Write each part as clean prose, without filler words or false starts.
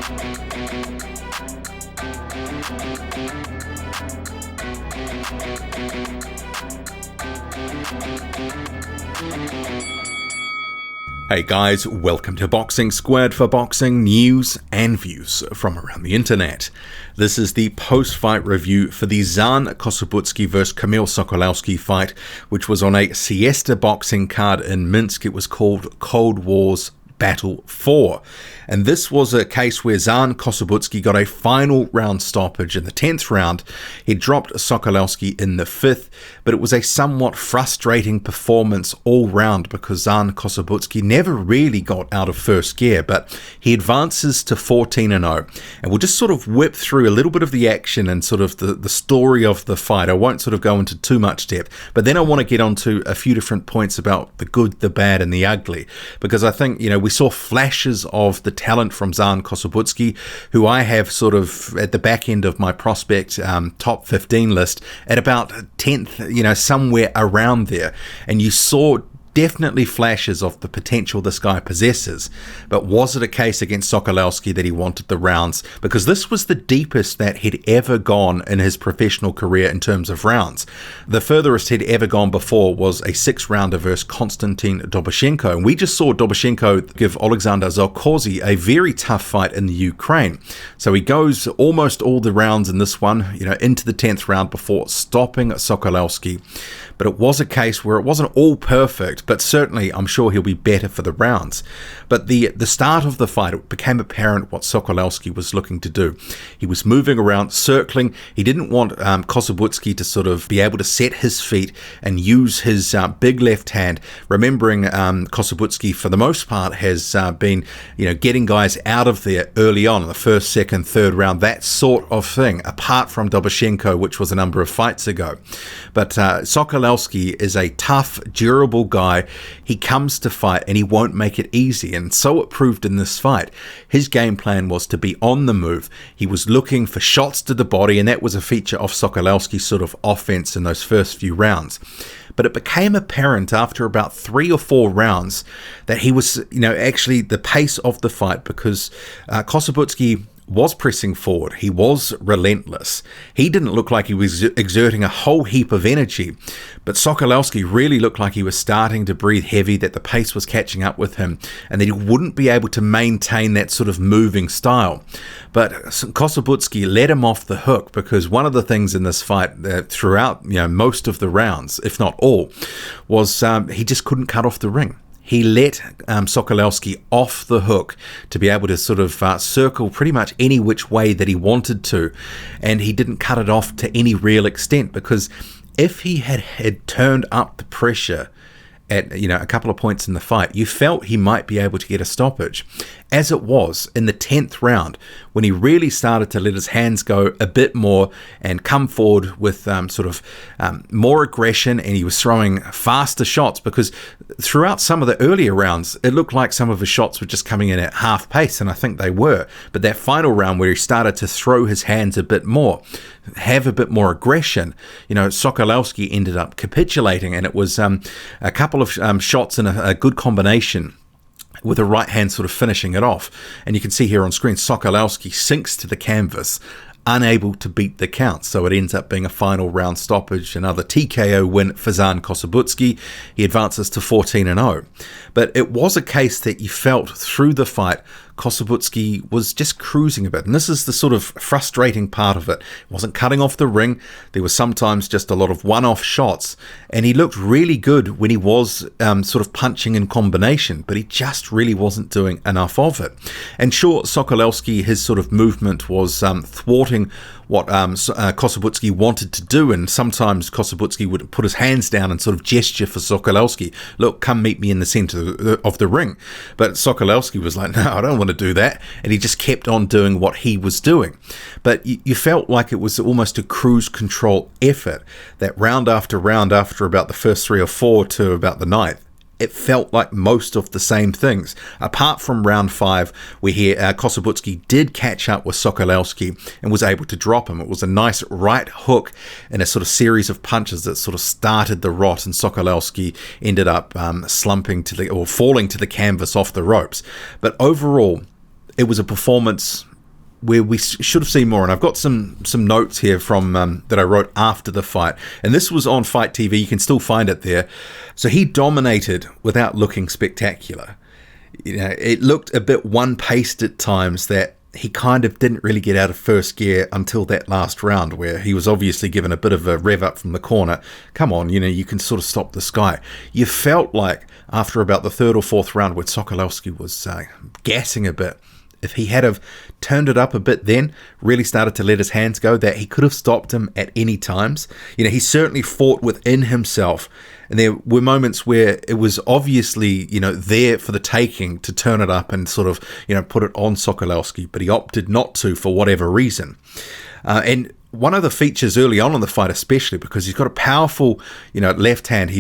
Hey guys, welcome to Boxing Squared for boxing news and views from around the internet. This is the post-fight review for the Zhan Kossobutskiy vs Kamil Sokolowski fight, which was on a Siesta boxing card in Minsk. It was called Cold War's Battle 4. And this was a case where Zhan Kossobutskiy got a final round stoppage in the 10th round. He dropped Sokolowski in the 5th, but it was a somewhat frustrating performance all round because Zhan Kossobutskiy never really got out of first gear, but he advances to 14-0. And we'll just sort of whip through a little bit of the action and sort of the story of the fight. I won't sort of go into too much depth, but then I want to get onto a few different points about the good, the bad, and the ugly, because I think, we saw flashes of the talent from Zhan Kossobutskiy, who I have sort of at the back end of my prospect top 15 list at about 10th, somewhere around there. And you saw definitely flashes of the potential this guy possesses. But was it a case against Sokolowski that he wanted the rounds? Because this was the deepest that he'd ever gone in his professional career in terms of rounds. The furthest he'd ever gone before was a 6-rounder versus Konstantin Doboshenko. And we just saw Doboshenko give Alexander Zalkozy a very tough fight in the Ukraine. So he goes almost all the rounds in this one, into the 10th round before stopping Sokolowski. But it was a case where it wasn't all perfect, but certainly I'm sure he'll be better for the rounds. But the start of the fight, it became apparent what Sokolowski was looking to do. He was moving around, circling. He didn't want Kossobutskiy to sort of be able to set his feet and use his big left hand. Remembering Kossobutskiy, for the most part, has been getting guys out of there early on in the first, second, third round, that sort of thing, apart from Doboshenko, which was a number of fights ago. But Sokolowski is a tough, durable guy. He comes to fight and he won't make it easy, and so it proved in this fight. His game plan was to be on the move. He was looking for shots to the body, and that was a feature of Sokolowski's sort of offense in those first few rounds. But it became apparent after about 3 or 4 rounds that he was, actually the pace of the fight, because Kossobutskiy was pressing forward. He was relentless. He didn't look like he was exerting a whole heap of energy, but Sokolowski really looked like he was starting to breathe heavy, that the pace was catching up with him, and that he wouldn't be able to maintain that sort of moving style. But Kossobutskiy let him off the hook, because one of the things in this fight throughout most of the rounds, if not all, was he just couldn't cut off the ring. He let Sokolowski off the hook to be able to sort of circle pretty much any which way that he wanted to, and he didn't cut it off to any real extent, because if he had turned up the pressure at a couple of points in the fight, you felt he might be able to get a stoppage. As it was, in the 10th round, when he really started to let his hands go a bit more and come forward with more aggression, and he was throwing faster shots, because throughout some of the earlier rounds, it looked like some of his shots were just coming in at half pace, and I think they were. But that final round where he started to throw his hands a bit more, have a bit more aggression, Sokolowski ended up capitulating, and it was a couple of shots in a good combination, with a right hand sort of finishing it off. And you can see here on screen, Sokolowski sinks to the canvas, unable to beat the count. So it ends up being a final round stoppage, another TKO win for Zhan Kossobutskiy. He advances to 14-0. But it was a case that you felt through the fight Kossobutskiy was just cruising a bit. And this is the sort of frustrating part of it. He wasn't cutting off the ring. There was sometimes just a lot of one-off shots. And he looked really good when he was sort of punching in combination, but he just really wasn't doing enough of it. And sure, Sokolowski, his sort of movement was thwarting what Kossobutskiy wanted to do, and sometimes Kossobutskiy would put his hands down and sort of gesture for Sokolowski, look, come meet me in the center of the ring. But Sokolowski was like, no, I don't want to do that, and he just kept on doing what he was doing. But you felt like it was almost a cruise control effort, that round after about the first 3 or 4 to about the 9th, it felt like most of the same things, apart from round 5, where here Kossobutskiy did catch up with Sokolowski and was able to drop him. It was a nice right hook and a sort of series of punches that sort of started the rot, and Sokolowski ended up slumping to or falling to the canvas off the ropes. But overall, it was a performance where we should have seen more. And I've got some notes here from that I wrote after the fight. And this was on Fight TV. You can still find it there. So he dominated without looking spectacular. It looked a bit one-paced at times, that he kind of didn't really get out of first gear until that last round, where he was obviously given a bit of a rev up from the corner. Come on, you can sort of stop this guy. You felt like after about the third or fourth round, where Sokolowski was gassing a bit, if he had have turned it up a bit then, really started to let his hands go, that he could have stopped him at any times. He certainly fought within himself. And there were moments where it was obviously, there for the taking to turn it up and sort of, put it on Sokolowski, but he opted not to for whatever reason. And one of the features early on in the fight, especially because he's got a powerful, left hand,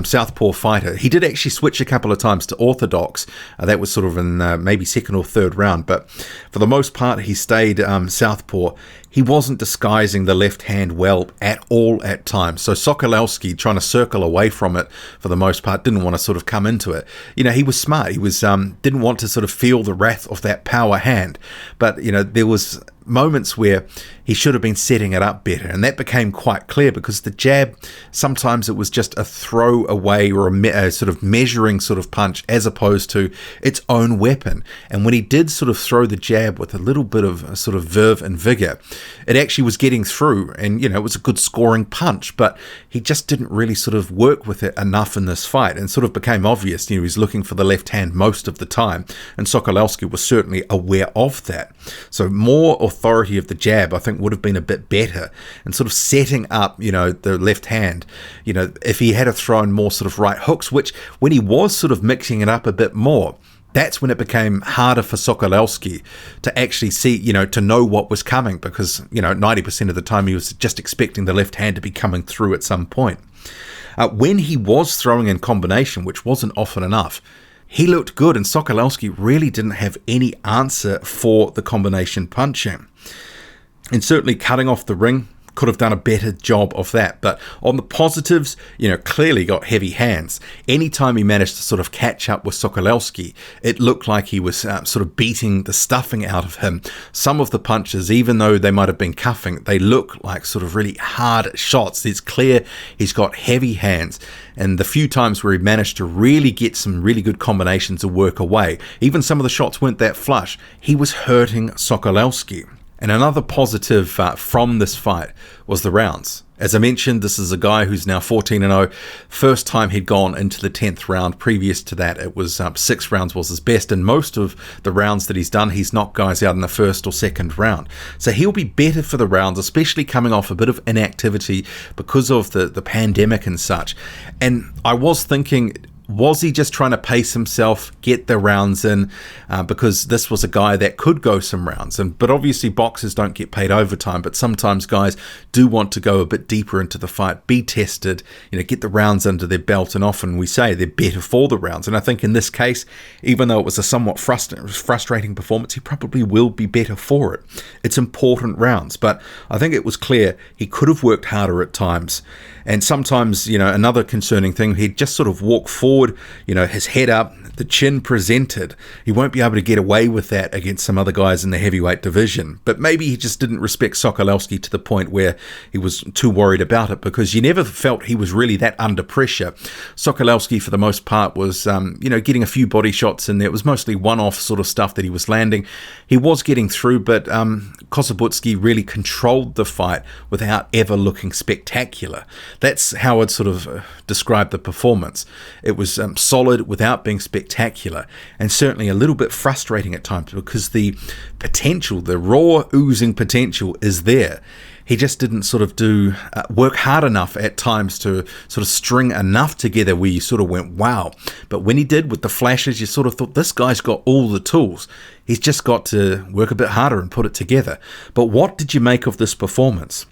southpaw fighter. He did actually switch a couple of times to orthodox. That was sort of in maybe second or third round, but for the most part, he stayed southpaw. He wasn't disguising the left hand well at all at times. So Sokolowski, trying to circle away from it for the most part, didn't want to sort of come into it. He was smart. He was didn't want to sort of feel the wrath of that power hand. But, there was moments where he should have been setting it up better, and that became quite clear because the jab, sometimes it was just a throw away or a sort of measuring sort of punch as opposed to its own weapon. And when he did sort of throw the jab with a little bit of a sort of verve and vigor, it actually was getting through, and it was a good scoring punch, but he just didn't really sort of work with it enough in this fight, and sort of became obvious. He was looking for the left hand most of the time, and Sokolowski was certainly aware of that. So more authority of the jab, I think, would have been a bit better, and sort of setting up, the left hand, if he had thrown more sort of right hooks, which when he was sort of mixing it up a bit more, that's when it became harder for Sokolowski to actually see, to know what was coming, because, 90% of the time he was just expecting the left hand to be coming through at some point. When he was throwing in combination, which wasn't often enough, he looked good, and Sokolowski really didn't have any answer for the combination punching. And certainly cutting off the ring, could have done a better job of that. But on the positives, clearly got heavy hands. Anytime he managed to sort of catch up with Sokolowski, it looked like he was sort of beating the stuffing out of him. Some of the punches, even though they might have been cuffing, they look like sort of really hard shots. It's clear he's got heavy hands. And the few times where he managed to really get some really good combinations to work away, even some of the shots weren't that flush, he was hurting Sokolowski. And another positive from this fight was the rounds. As I mentioned, this is a guy who's now 14-0. First time he'd gone into the 10th round. Previous to that, it was 6 rounds was his best. And most of the rounds that he's done, he's knocked guys out in the first or second round. So he'll be better for the rounds, especially coming off a bit of inactivity because of the pandemic and such. And I was thinking, was he just trying to pace himself, get the rounds in, because this was a guy that could go some rounds? But obviously boxers don't get paid overtime, but sometimes guys do want to go a bit deeper into the fight, be tested, get the rounds under their belt, and often we say they're better for the rounds. And I think in this case, even though it was a somewhat frustrating performance, he probably will be better for it. It's important rounds, but I think it was clear he could have worked harder at times. And sometimes, another concerning thing, he'd just sort of walk forward, his head up, the chin presented. He won't be able to get away with that against some other guys in the heavyweight division. But maybe he just didn't respect Sokolowski to the point where he was too worried about it, because you never felt he was really that under pressure. Sokolowski, for the most part, was, getting a few body shots in there. It was mostly one-off sort of stuff that he was landing. He was getting through, but Kossobutskiy really controlled the fight without ever looking spectacular. That's how I'd sort of describe the performance. It was solid without being spectacular, and certainly a little bit frustrating at times, because the potential, the raw oozing potential is there. He just didn't sort of work hard enough at times to sort of string enough together where you sort of went, wow. But when he did with the flashes, you sort of thought, this guy's got all the tools. He's just got to work a bit harder and put it together. But what did you make of this performance?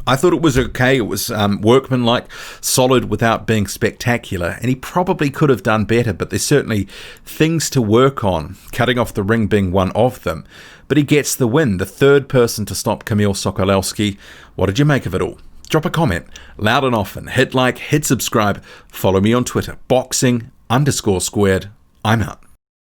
I thought it was okay. It was workmanlike, solid without being spectacular, and he probably could have done better, but there's certainly things to work on, cutting off the ring being one of them. But he gets the win, the third person to stop Kamil Sokolowski. What did you make of it all? Drop a comment, loud and often, hit like, hit subscribe, follow me on Twitter, boxing_squared. I'm out.